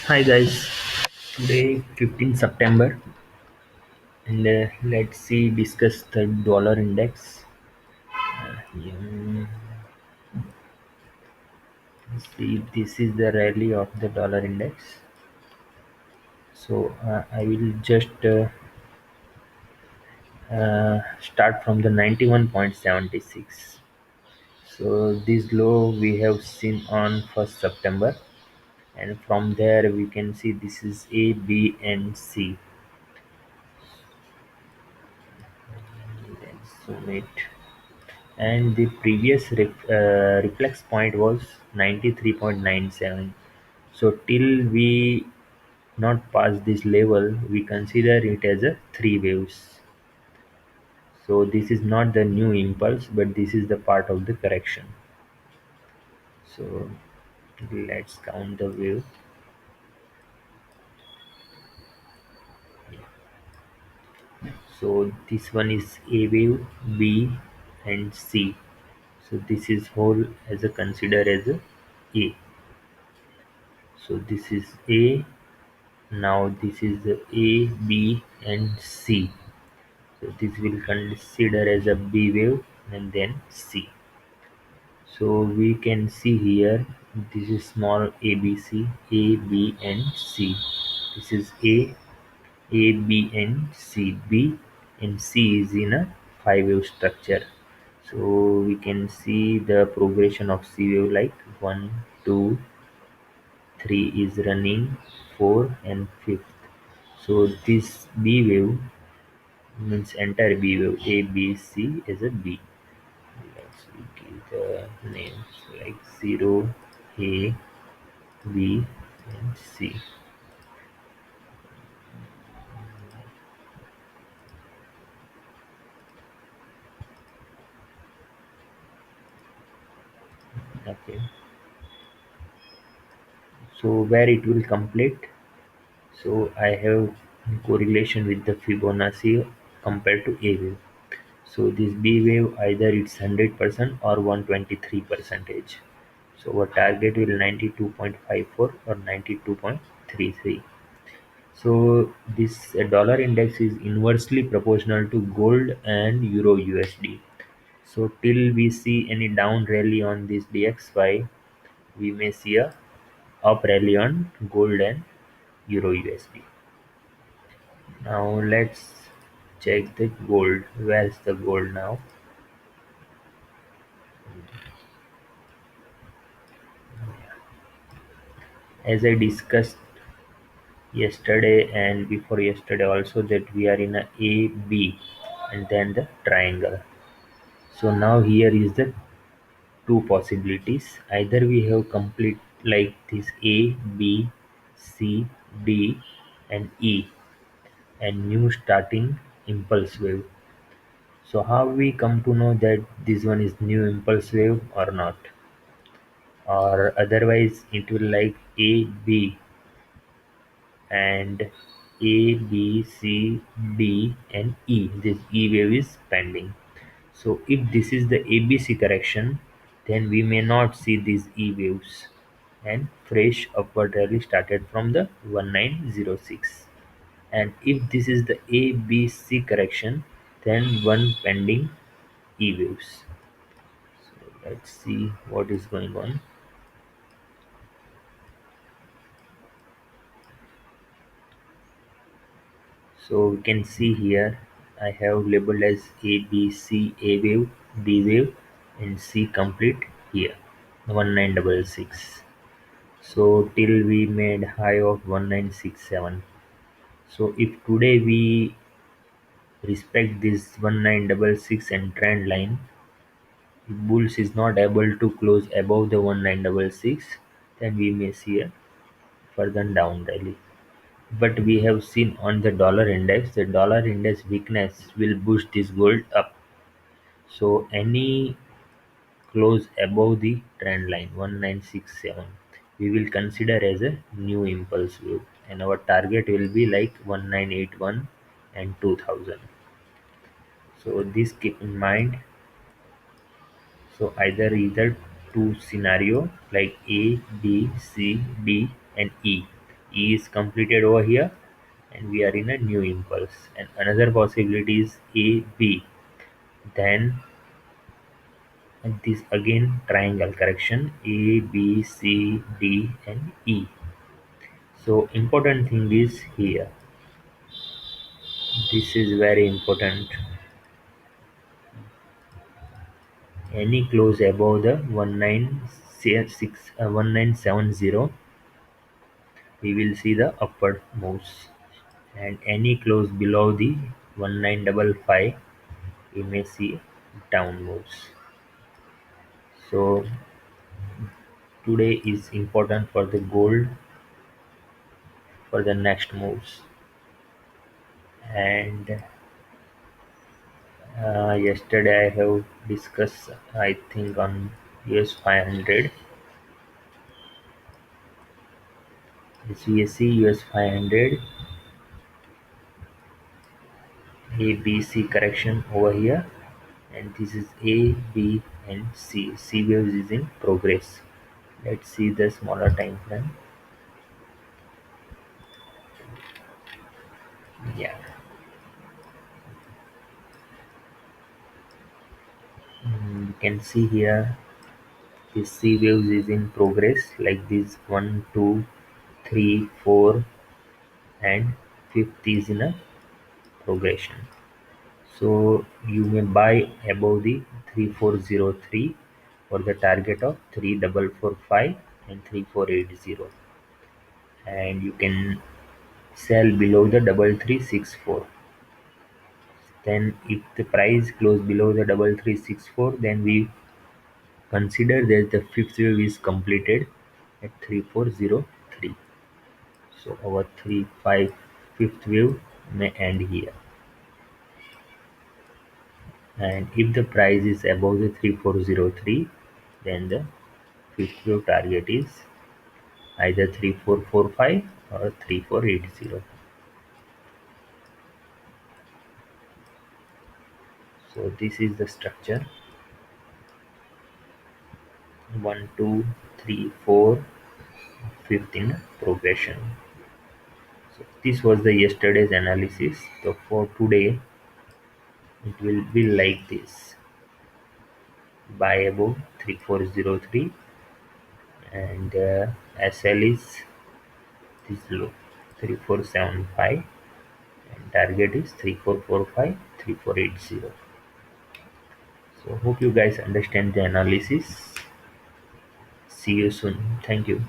Hi guys, today 15 September and let's see discuss the dollar index. Yeah, see this is the rally of the dollar index. So I will just start from the 91.76. So this low we have seen on 1st September, and from there we can see this is A, B and C. Let's zoom it. And the previous reflex point was 93.97. So till we not pass this level, we consider it as a three waves. So this is not the new impulse, but this is the part of the correction. So let's count the wave. So this one is A wave, B and C. So this is whole as a consider as a A. So this is A. Now this is the A, B and C. So this will consider as a B wave and then C. So we can see here this is small ABC, A, B and C. This is A, B and C. B and C is in a five wave structure. So we can see the progression of C wave like 1, 2, 3 is running, 4 and 5th. So this B wave means entire B wave A B C is a B. Let's give the names like 0 A B and C. Okay, so where it will complete. So I have correlation with the Fibonacci compared to A wave. So this B wave either it's 100% or 123 percentage. So our target will 92.54 or 92.33. So this dollar index is inversely proportional to gold and Euro USD. So till we see any down rally on this DXY, we may see a up rally on gold and Euro USD. Now let's check the gold. Where's the gold now? As I discussed yesterday and before yesterday also that we are in a B and then the triangle. So now here is the two possibilities. Either we have complete like this A, B, C, D and E and new starting impulse wave. So how we come to know that this one is new impulse wave or not? Or otherwise it will like A, B and A, B, C, D and E. This E wave is pending. So if this is the ABC correction, then we may not see these E waves and fresh upward rally started from the 1906. And if this is the ABC correction, then one pending E waves. So let's see what is going on. So we can see here I have labeled as A, B, C, A wave, B wave and C complete here 1966. So till we made high of 1967. So if today we respect this 1966 and trend line, if bulls is not able to close above the 1966, then we may see a further down rally. But we have seen on the dollar index weakness will push this gold up. So any close above the trend line 1967 we will consider as a new impulse wave, and our target will be like 1981 and 2000. So this keep in mind. So either two scenario like A, B, C, D and E. E is completed over here, and we are in a new impulse. And another possibility is A B. Then this again triangle correction A B C D and E. So important thing is here. This is very important. Any close above the 1970, we will see the upward moves, and any close below the 1955, we may see down moves. So today is important for the gold for the next moves. And yesterday I have discussed, I think, on US 500. This VSC US 500 ABC correction over here, and this is A, B, and C. C waves is in progress. Let's see the smaller time frame. Yeah. You can see here the C waves is in progress, like this: one, two, three, four, and fifth is in a progression. So you may buy above the 3403 for the target of 3445 and 3480, and you can sell below the 3364. Then if the price close below the 3364, then we consider that the fifth wave is completed at 3403. So our 35 fifth wave may end here. And if the price is above the 3403, then the fifth wave target is either 3445 or 3480. So this is the structure: one, two, three, four, fifth in progression. So this was the yesterday's analysis. So for today, it will be like this: buy above 3403, and SL is this low 3475, and target is 3445, 3480. So hope you guys understand the analysis. See you soon. Thank you.